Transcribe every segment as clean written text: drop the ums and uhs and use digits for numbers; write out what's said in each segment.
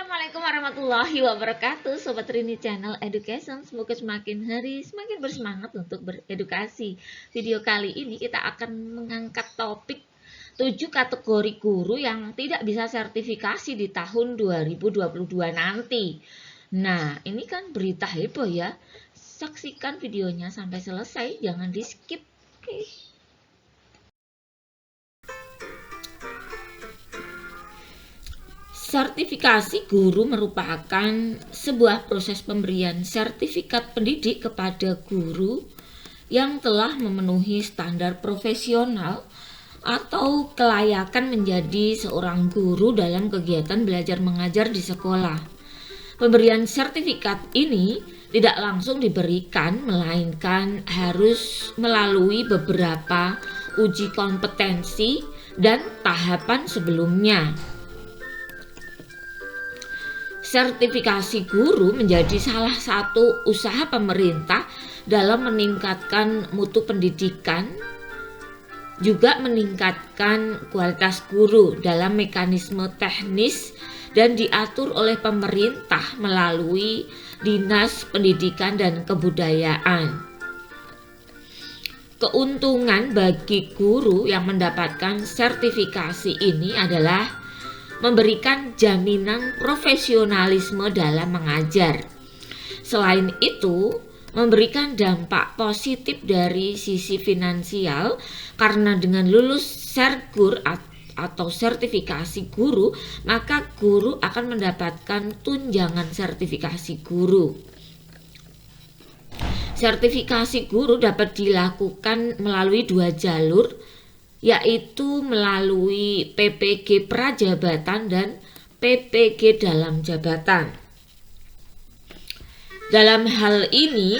Assalamualaikum warahmatullahi wabarakatuh, Sobat Rini Channel Education. Semoga semakin hari semakin bersemangat untuk beredukasi. Video kali ini kita akan mengangkat topik 7 kategori guru yang tidak bisa sertifikasi di tahun 2022 nanti. Nah, ini kan berita heboh ya. Saksikan videonya sampai selesai, jangan di skip. Oke. Sertifikasi guru merupakan sebuah proses pemberian sertifikat pendidik kepada guru yang telah memenuhi standar profesional atau kelayakan menjadi seorang guru dalam kegiatan belajar mengajar di sekolah. Pemberian sertifikat ini tidak langsung diberikan, melainkan harus melalui beberapa uji kompetensi dan tahapan sebelumnya. Sertifikasi guru menjadi salah satu usaha pemerintah dalam meningkatkan mutu pendidikan, juga meningkatkan kualitas guru dalam mekanisme teknis dan diatur oleh pemerintah melalui Dinas Pendidikan dan Kebudayaan. Keuntungan bagi guru yang mendapatkan sertifikasi ini adalah memberikan jaminan profesionalisme dalam mengajar. Selain itu, memberikan dampak positif dari sisi finansial karena dengan lulus sergur atau sertifikasi guru, maka guru akan mendapatkan tunjangan sertifikasi guru. Sertifikasi guru dapat dilakukan melalui 2 jalur, yaitu melalui PPG prajabatan dan PPG dalam jabatan. Dalam hal ini,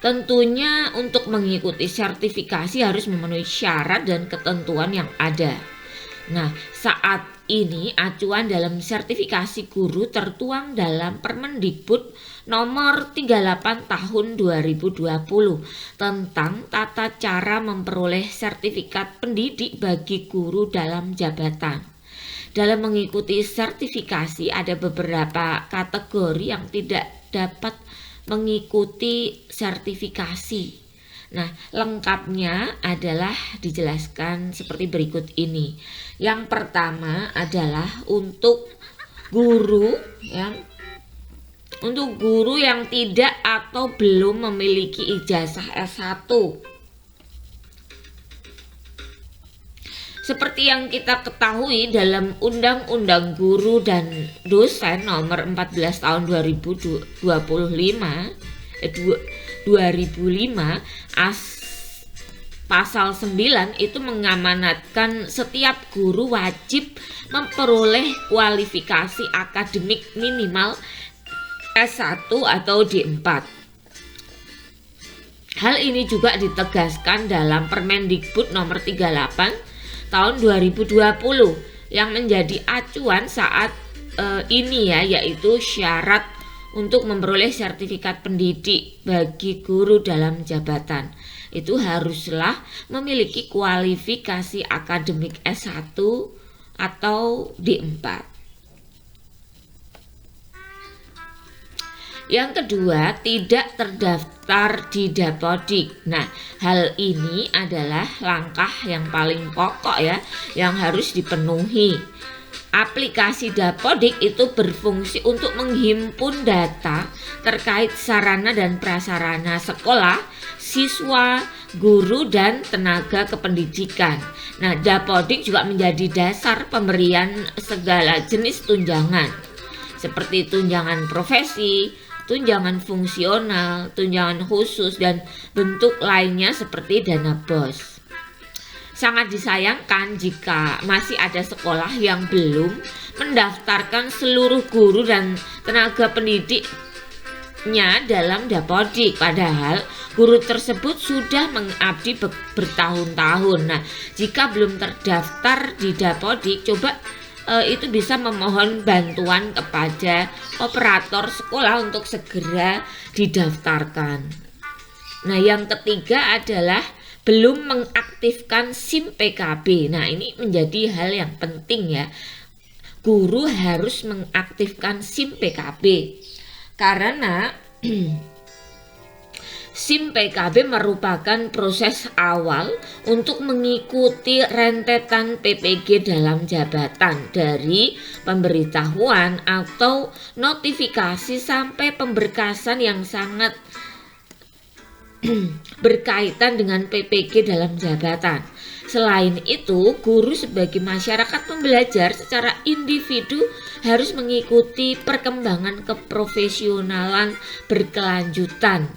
tentunya untuk mengikuti sertifikasi harus memenuhi syarat dan ketentuan yang ada. Nah, saat ini acuan dalam sertifikasi guru tertuang dalam Permendikbud nomor 38 tahun 2020 tentang tata cara memperoleh sertifikat pendidik bagi guru dalam jabatan. Dalam mengikuti sertifikasi ada beberapa kategori yang tidak dapat mengikuti sertifikasi. Nah, lengkapnya adalah dijelaskan seperti berikut ini. Yang pertama adalah untuk guru yang tidak atau belum memiliki ijazah S1. Seperti yang kita ketahui dalam Undang-Undang Guru dan Dosen nomor 14 tahun 2005 pasal 9 itu mengamanatkan setiap guru wajib memperoleh kualifikasi akademik minimal S1 atau D4. Hal ini juga ditegaskan dalam Permendikbud nomor 38 tahun 2020 yang menjadi acuan saat ini yaitu syarat untuk memperoleh sertifikat pendidik bagi guru dalam jabatan. Itu haruslah memiliki kualifikasi akademik S1 atau D4. Yang kedua, tidak terdaftar di Dapodik. Nah, hal ini adalah langkah yang paling pokok yang harus dipenuhi. Aplikasi Dapodik itu berfungsi untuk menghimpun data terkait sarana dan prasarana sekolah, siswa, guru, dan tenaga kependidikan. Nah, Dapodik juga menjadi dasar pemberian segala jenis tunjangan, seperti tunjangan profesi, tunjangan fungsional, tunjangan khusus, dan bentuk lainnya seperti dana BOS. Sangat disayangkan jika masih ada sekolah yang belum mendaftarkan seluruh guru dan tenaga pendidiknya dalam Dapodik, padahal guru tersebut sudah mengabdi bertahun-tahun. Nah, jika belum terdaftar di Dapodik, coba itu bisa memohon bantuan kepada operator sekolah untuk segera didaftarkan. Nah, yang ketiga adalah belum mengaktifkan SIM PKB. Nah, ini menjadi hal yang penting ya. Guru harus mengaktifkan SIM PKB karena SIM PKB merupakan proses awal untuk mengikuti rentetan PPG dalam jabatan, dari pemberitahuan atau notifikasi sampai pemberkasan yang sangat berkaitan dengan PPG dalam jabatan. Selain itu, guru sebagai masyarakat pembelajar secara individu harus mengikuti perkembangan keprofesionalan berkelanjutan.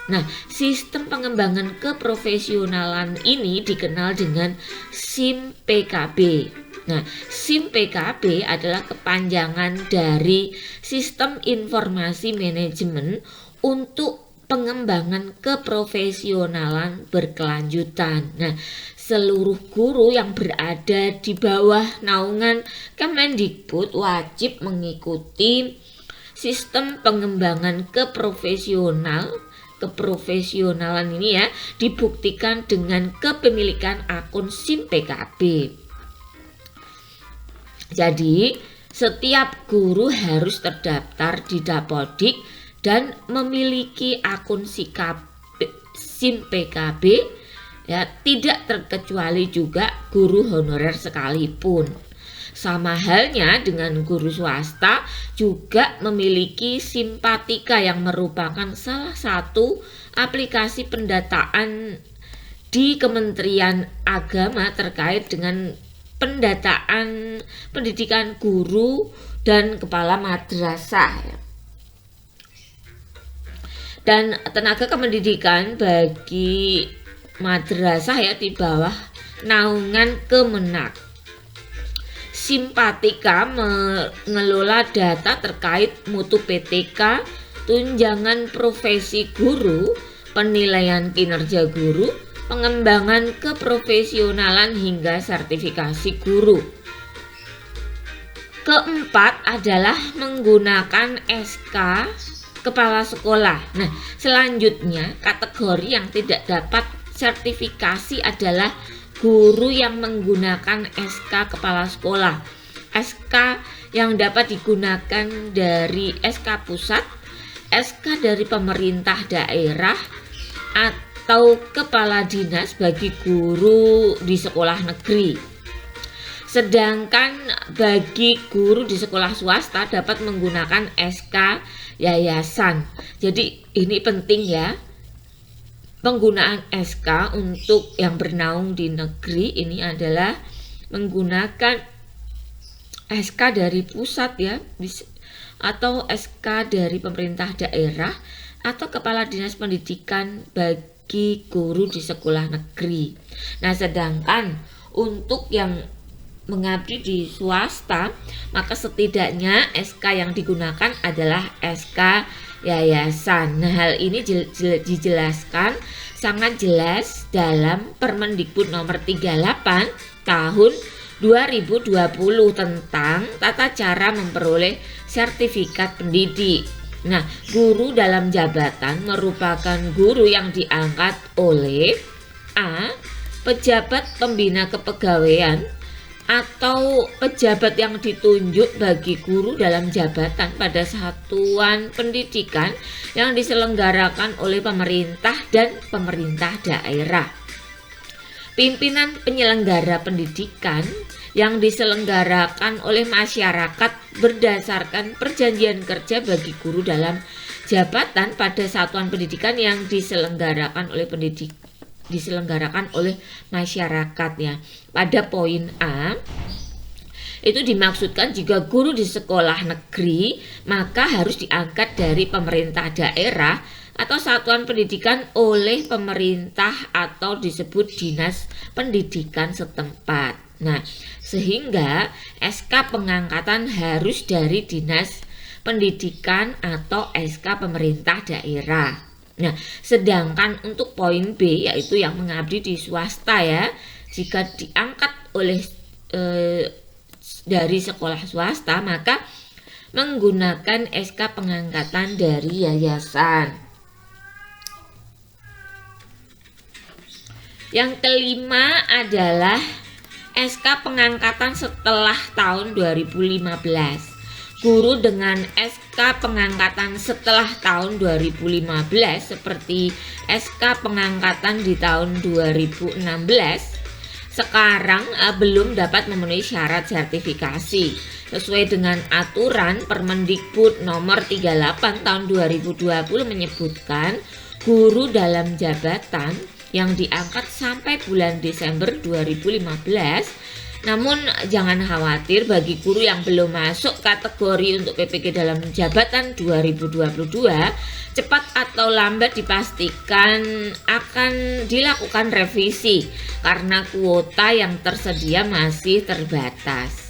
Nah, sistem pengembangan keprofesionalan ini dikenal dengan SIM PKB. Nah, SIM PKB adalah kepanjangan dari Sistem Informasi Manajemen untuk pengembangan keprofesionalan berkelanjutan. Nah, seluruh guru yang berada di bawah naungan Kemendikbud wajib mengikuti sistem pengembangan keprofesionalan ini ya, dibuktikan dengan kepemilikan akun SIM PKB. Jadi, setiap guru harus terdaftar di Dapodik dan memiliki akun SIM PKB ya, tidak terkecuali juga guru honorer sekalipun. Sama halnya dengan guru swasta juga memiliki Simpatika yang merupakan salah satu aplikasi pendataan di Kementerian Agama terkait dengan pendataan pendidikan guru dan kepala madrasah dan tenaga kependidikan bagi madrasah ya di bawah naungan Kemenak. Simpatika mengelola data terkait mutu PTK, tunjangan profesi guru, penilaian kinerja guru, pengembangan keprofesionalan hingga sertifikasi guru. Keempat adalah menggunakan SK kepala sekolah. Nah, selanjutnya kategori yang tidak dapat sertifikasi adalah guru yang menggunakan SK kepala sekolah. SK yang dapat digunakan dari SK pusat, SK dari pemerintah daerah, atau kepala dinas bagi guru di sekolah negeri. Sedangkan bagi guru di sekolah swasta dapat menggunakan SK yayasan. Jadi ini penting ya. Penggunaan SK untuk yang bernaung di negeri ini adalah menggunakan SK dari pusat ya, atau SK dari pemerintah daerah, atau kepala dinas pendidikan bagi guru di sekolah negeri. Nah, sedangkan untuk yang mengabdi di swasta, maka setidaknya SK yang digunakan adalah SK yayasan. Nah, hal ini dijelaskan sangat jelas dalam Permendikbud nomor 38 tahun 2020 tentang tata cara memperoleh sertifikat pendidik. Nah, guru dalam jabatan merupakan guru yang diangkat oleh A. Pejabat pembina kepegawaian atau pejabat yang ditunjuk bagi guru dalam jabatan pada satuan pendidikan yang diselenggarakan oleh pemerintah dan pemerintah daerah. Pimpinan penyelenggara pendidikan yang diselenggarakan oleh masyarakat berdasarkan perjanjian kerja bagi guru dalam jabatan pada satuan pendidikan yang diselenggarakan oleh masyarakat ya. Pada poin A itu dimaksudkan jika guru di sekolah negeri maka harus diangkat dari pemerintah daerah atau satuan pendidikan oleh pemerintah atau disebut dinas pendidikan setempat. Nah, sehingga SK pengangkatan harus dari dinas pendidikan atau SK pemerintah daerah. Nah, sedangkan untuk poin B yaitu yang mengabdi di swasta ya, jika diangkat oleh dari sekolah swasta maka menggunakan SK pengangkatan dari yayasan. Yang kelima adalah SK pengangkatan setelah tahun 2015. Guru dengan SK pengangkatan setelah tahun 2015 seperti SK pengangkatan di tahun 2016 sekarang belum dapat memenuhi syarat sertifikasi sesuai dengan aturan Permendikbud nomor 38 tahun 2020 menyebutkan guru dalam jabatan yang diangkat sampai bulan Desember 2015. Namun jangan khawatir, bagi guru yang belum masuk kategori untuk PPG dalam jabatan 2022, cepat atau lambat dipastikan akan dilakukan revisi karena kuota yang tersedia masih terbatas.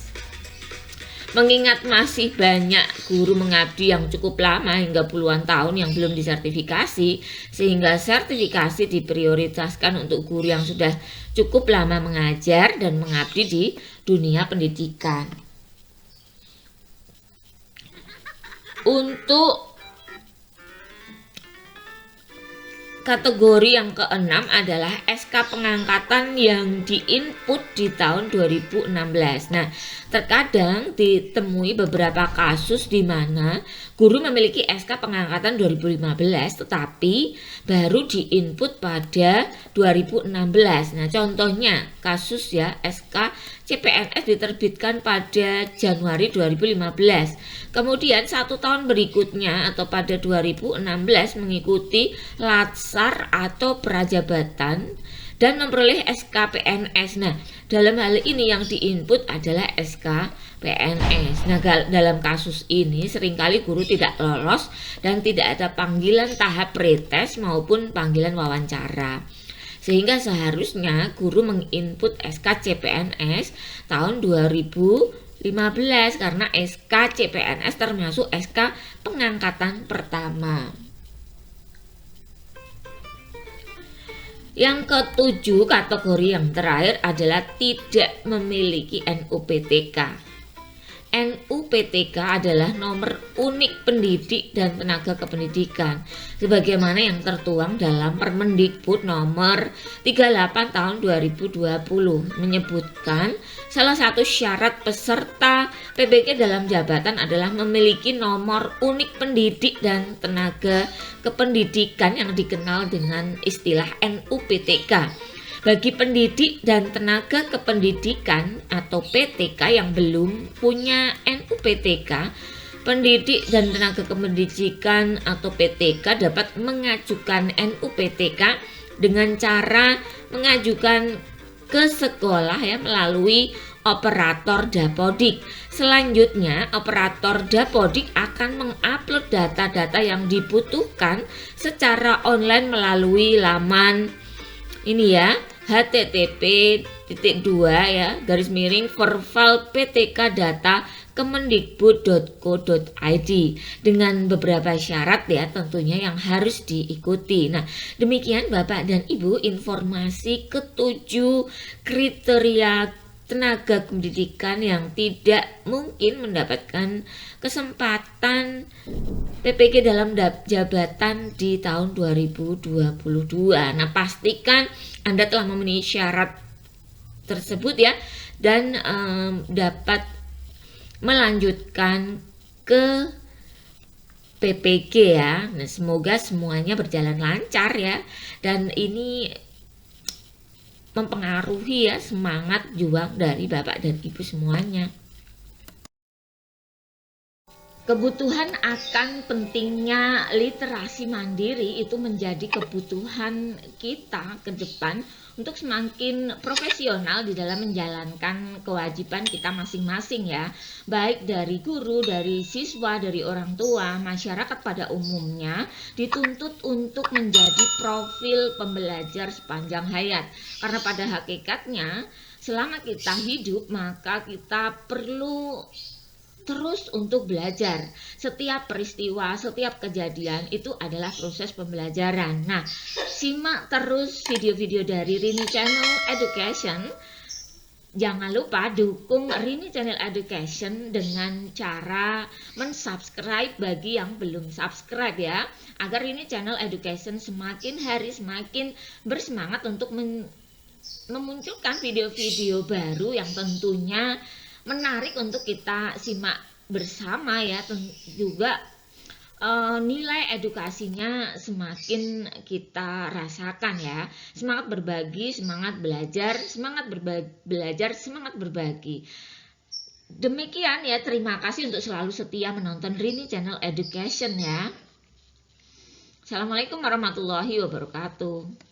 Mengingat masih banyak guru mengabdi yang cukup lama hingga puluhan tahun yang belum disertifikasi, sehingga sertifikasi diprioritaskan untuk guru yang sudah cukup lama mengajar dan mengabdi di dunia pendidikan. Untuk kategori yang keenam adalah SK pengangkatan yang diinput di tahun 2016. Nah, terkadang ditemui beberapa kasus di mana guru memiliki SK pengangkatan 2015 tetapi baru diinput pada 2016. Nah, contohnya kasus ya SK CPNS diterbitkan pada Januari 2015. Kemudian 1 tahun berikutnya atau pada 2016 mengikuti latsar atau prajabatan dan memperoleh SK PNS. Nah, dalam hal ini yang diinput adalah SK PNS. Nah, dalam kasus ini seringkali guru tidak lolos dan tidak ada panggilan tahap pretest maupun panggilan wawancara. Sehingga seharusnya guru menginput SK CPNS tahun 2015 karena SK CPNS termasuk SK pengangkatan pertama. Yang ketujuh, kategori yang terakhir adalah tidak memiliki NUPTK. NUPTK adalah nomor unik pendidik dan tenaga kependidikan sebagaimana yang tertuang dalam Permendikbud nomor 38 tahun 2020 menyebutkan salah satu syarat peserta PPG dalam jabatan adalah memiliki nomor unik pendidik dan tenaga kependidikan yang dikenal dengan istilah NUPTK. Bagi pendidik dan tenaga kependidikan atau PTK yang belum punya NUPTK, pendidik dan tenaga kependidikan atau PTK dapat mengajukan NUPTK dengan cara mengajukan ke sekolah ya melalui operator Dapodik. Selanjutnya, operator Dapodik akan mengupload data-data yang dibutuhkan secara online melalui laman ini ya, http://vervalptkdata.kemendikbud.go.id dengan beberapa syarat ya tentunya yang harus diikuti. Nah, demikian Bapak dan Ibu informasi ketujuh kriteria tenaga pendidikan yang tidak mungkin mendapatkan kesempatan PPG dalam jabatan di tahun 2022. Nah, pastikan Anda telah memenuhi syarat tersebut ya dan dapat melanjutkan ke PPG ya. Nah, semoga semuanya berjalan lancar ya dan ini mempengaruhi ya semangat juang dari Bapak dan Ibu semuanya. Kebutuhan akan pentingnya literasi mandiri itu menjadi kebutuhan kita ke depan untuk semakin profesional di dalam menjalankan kewajiban kita masing-masing ya, baik dari guru, dari siswa, dari orang tua, masyarakat pada umumnya dituntut untuk menjadi profil pembelajar sepanjang hayat. Karena pada hakikatnya selama kita hidup maka kita perlu terus untuk belajar. Setiap peristiwa, setiap kejadian itu adalah proses pembelajaran. Nah, simak terus video-video dari Rini Channel Education. Jangan lupa dukung Rini Channel Education dengan cara mensubscribe bagi yang belum subscribe ya. Agar Rini Channel Education semakin hari semakin bersemangat untuk memunculkan video-video baru yang tentunya menarik untuk kita simak bersama ya. Juga nilai edukasinya semakin kita rasakan ya. Semangat berbagi, semangat belajar, semangat berbagi. Demikian ya, terima kasih untuk selalu setia menonton Rini Channel Education ya. Assalamualaikum warahmatullahi wabarakatuh.